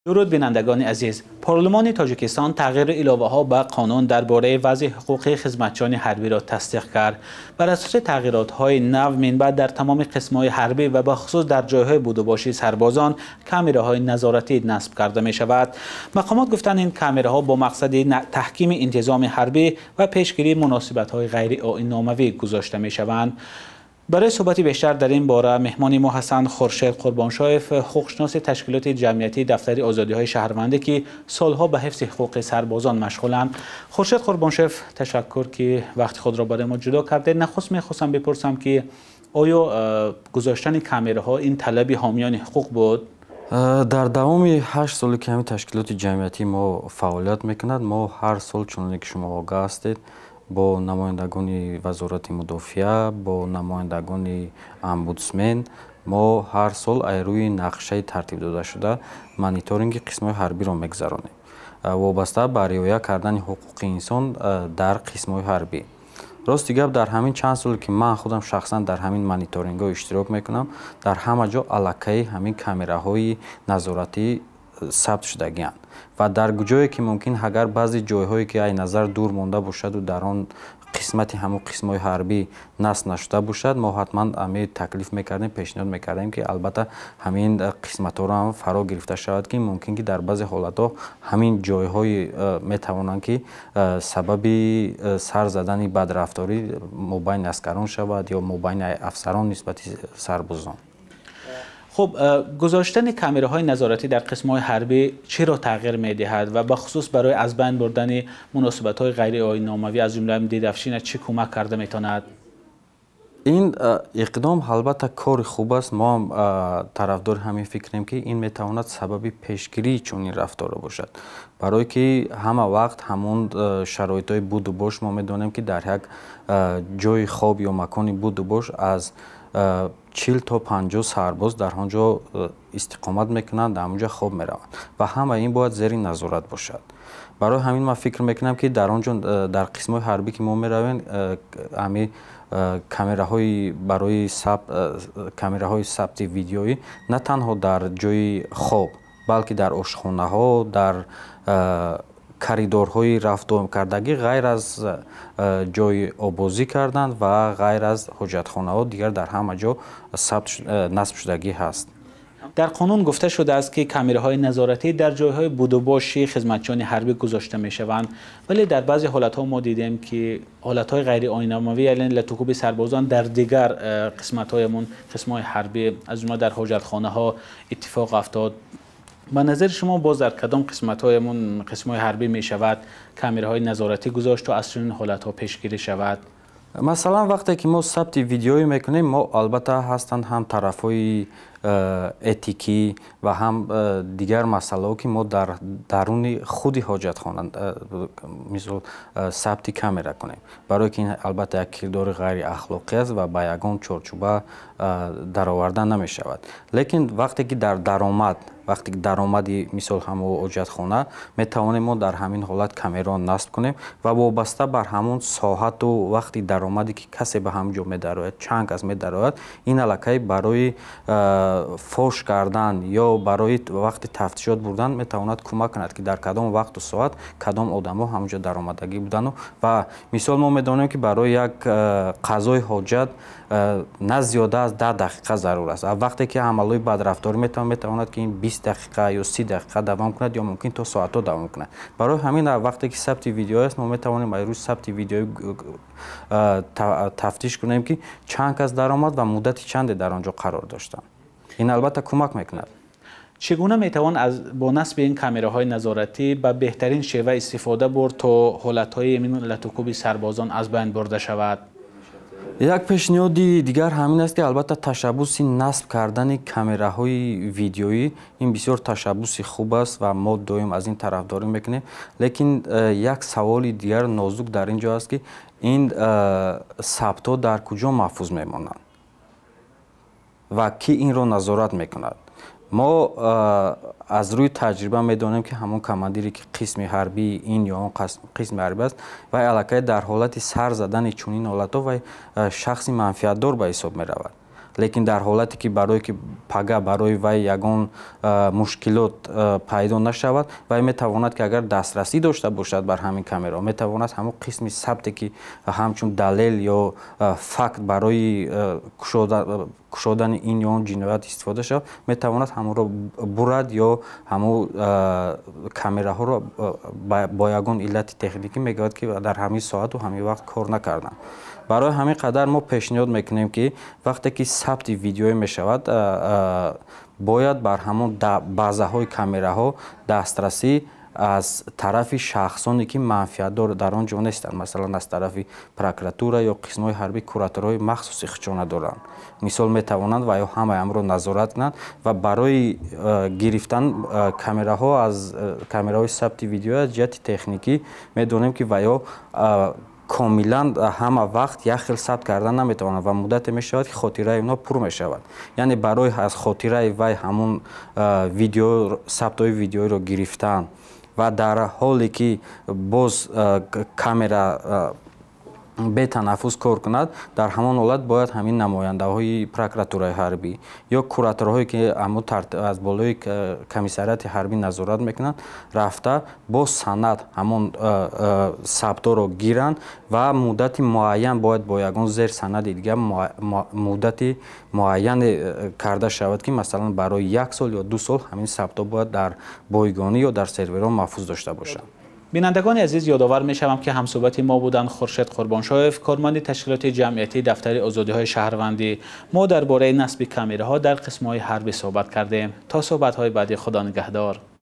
درود بینندگان عزیز، پارلمان تاجیکستان تغییر الافه‌ها به قانون درباره وضع حقوق خدمتچیان حربی را تصدیق کرد. بر اساس تغییرات‌های نو من بعد در تمام قسم‌های حربی و به خصوص در جای‌های بود و باشی سربازان کامراهای نظارتی نصب کرده می‌شود. مقامات گفتند این کامراها با مقصد تحکیم انتظام حربی و پیشگیری مناسبت‌های غیر آیین‌ناموی گذاشته می‌شوند. برای صحبت بیشتر در این باره مهمان ما هستند خورشید قربانشایف، حقوقشناس تشکیلات جمعیتی دفتر آزادی‌های شهروندی که سالها به حفظ حقوق سربازان مشغولند. خورشید قربانشایف، تشکر که وقت خود را برای ما جدا کرده. نخست می‌خواستم بپرسم که آیا گذاشتن کامراها این طلب حامیان حقوق بود؟ در دوام 8 سالی که همین تشکیلات جمعیتی ما فعالیت می‌کند، ما هر سال چون که شما آگاه هستید با نمایندگان وزارت مدافعه، با نمایندگان امبودسمن ما هر سال روی نقشه ترتیب داده شده مانیتورینگ قسم‌های حربی را می‌گذرانیم وابسته به رعایت کردن حقوق انسان در قسم‌های حربی. راستی گپ در همین چند سال که من خودم شخصا در همین مانیتورینگ‌ها اشتراک می‌کنم، در همه جا الکی همین کامراهای نظارتی ثبت شدگی‌اند و در جایی که ممکن اگر بعضی جای‌هایی که ای نظر دور مونده باشد و در آن قسمتی همون قسم‌های حربی نصب نشده باشد، ما حتما همین تکلیف می‌کردیم، پیشنهاد می‌کردیم که البته همین قسمت‌ها را هم فرا گرفته شود که ممکن که در بعضی حالت‌ها همین جای‌های می‌توانند که سبب سر زدن بدرفتاری مابین عسکران شود یا مابین افسران نسبت سربازان. خب، گذاشتن کامراهای نظارتی در قسم‌های حربی چرا تغییر می‌دهد و به خصوص برای از بین بردن مناسبت‌های غیر آیین‌ناموی از جمله دیدافشین چه کمک کرده می‌تواند؟ این اقدام البته کار خوب است. ما هم طرفدار همین فکریم که این می‌تواند سبب پیشگیری چنین رفتار باشد، برای که همه وقت همون شرایط‌های بود و باش ما می‌دانیم که در یک جای خواب یا مکانی بود و باش از 40 تا 50 سرباز در آنجا استقامت میکنند، در آنجا خواب میروند و همه این باید زیر نظارت باشد. برای همین من فکر میکنم که در آنجا در قسم‌های حربی که ما میرویم همین کامراهای برای کامراهای ثبت ویدیویی نه تنها در جای خواب بلکه در آشخانه‌ها، در کریدورهای رفت و کردگی غیر از جای آبازی کردن و غیر از حاجتخانه‌ها دیگر در همه جا نصب شدگی هست. در قانون گفته شده است که کامراهای نظارتی در جایهای بود و باشی خدمتچیان حربی گذاشته میشوند، ولی در بعضی حالت‌ها ما دیدیم که حالت‌های غیر آیین‌ناموی یعنی لطوکوب سربازان در دیگر قسمت‌هایمون قسم‌های حربی از جمله در حاجتخانه‌ها اتفاق افتاد. به نظر شما باز در کدام قسم‌های حربی می شود کامراهای نظارتی گذاشت تا از چنین حالت‌ها پیشگیری شود؟ مثلا وقتی که ما ثبت ویدیویی میکنیم، ما البته هستند هم طرفای اتیکی و هم دیگر مسائلی که ما در درون خودی حاجتخانه مثل ثبت کامرا کنیم، برای که این البته یک کردار غیر اخلاقی است و به یگان چارچوبه درآورده نمی شود. لیکن وقتی که وقتی درآمدی مثل همون حاجتخانه می توانیم ما در همین حالت کامرا نصب کنیم و وابسته بر همون ساعت و وقتی درآمدی که کسی به همجا می درآید، چند کس می درآید، این الکی برای فوش کردن یا برای وقت تفتیشات بردن می تواند کمک کند که در کدام وقت و ساعت کدام آدم‌ها همونجا درآمدگی بودن و مثال ما می دانیم که برای یک قضای حاجت نه زیاده از 10 دقیقه ضرور است. وقتی که عملهای بدرفتاری میتواند که این 20 دقیقه یا 30 دقیقه دوام کند یا ممکن تا ساعت‌ها دوام کند. برای همین وقتی که ثبت ویدیو است ما میتوانیم روی ثبت ویدیو تفتیش کنیم که چند کس درآمد و مدت چند در آنجا قرار داشتند. این البته کمک میکند. چگونه میتوان با نصب این کامراهای نظارتی به بهترین شیوه استفاده برد تا حالت‌های لطوکوب سربازان از بین برده شود؟ یک پیشنهاد دیگر همین است که البته تشبوس نصب کردن کامراهای ویدیویی این بسیار تشبوس خوب است و ما دویم از این طرفداری میکنیم، لیکن یک سوال دیگر نازک در اینجا است که این ثبت‌ها در کجا محفوظ میمانند و کی این را نظارت میکند؟ ما از روی تجربه میدانیم که همون کماندیری که قسم حربی این یا اون قسم حربی است و الکی در حالت سر زدن چنین حالت‌ها و شخصی منفعت دار به حساب می رود. лекин дар ҳолате ки барое ки пага барои вай ягон мушкилот пайдо нашавад, вай метавонад ки агар дастрасӣ дошта бошад бар ҳамин камераҳо, метавонад ҳамон қисми сабте ки ҳамчун далел ё факт барои кушодани ин ё он ҷиноят истифода шавад, метавонад ҳамонро бурад ё ҳамон камераҳоро бо ягон иллати техникӣ мегӯяд ки дар ҳамин соату ҳамин вақт кор накарданд. барои ҳамин қадар мо пешниҳод мекунем ки вақте ки сабти видеоӣ мешавад, бояд бар ҳамон базаҳои камераҳо дастрасӣ аз тарафи шахсоне ки манфиатдор дар он ҷо нестанд, масалан аз тарафи прокуратура ё қисмҳои ҳарбӣ кураторҳои махсуси хичона доранд. мисол метавонанд ва ё ҳамаамро назорат кунанд ва барои гирифтан камераҳо аз камераҳои сабти видео аз ҷиҳати техникӣ медонем ки ва ё комилан ҳама вақт як хел сабт кардан наметавонад ва муддате мешавад ки хотираи онҳо пур мешавад. яъне барои аз хотираи вай ҳамон видео сабтҳои видеоиро гирифтан ва дар ҳоле ки боз камера бетанаффус кор кунад, дар ҳамон ҳолат бояд ҳамин намояндаҳои прокуратураи ҳарбӣ ё кураторҳое ки аз болои комиссарияти ҳарбӣ назорат мекунанд, рафта бо санад ҳамон сабтҳоро гиранд ва муддати муайян бояд бо ягон зер санади дигар муддати муайяне карда шавад ки масалан барои 1 сол ё 2 сол ҳамин сабтҳо бояд дар бойгонӣ ё дар серверҳо маҳфуз дошта бошанд. بینندگان عزیز یادآور می‌شوم که همصحبت ما بودند خورشید قربانشاهف، کارمند تشکیلات جمعیتی دفتر آزادی‌های شهروندی. ما درباره نصب کامراها در قسم‌های حربی صحبت کردیم. تا صحبت‌های بعدی، خدا نگهدار.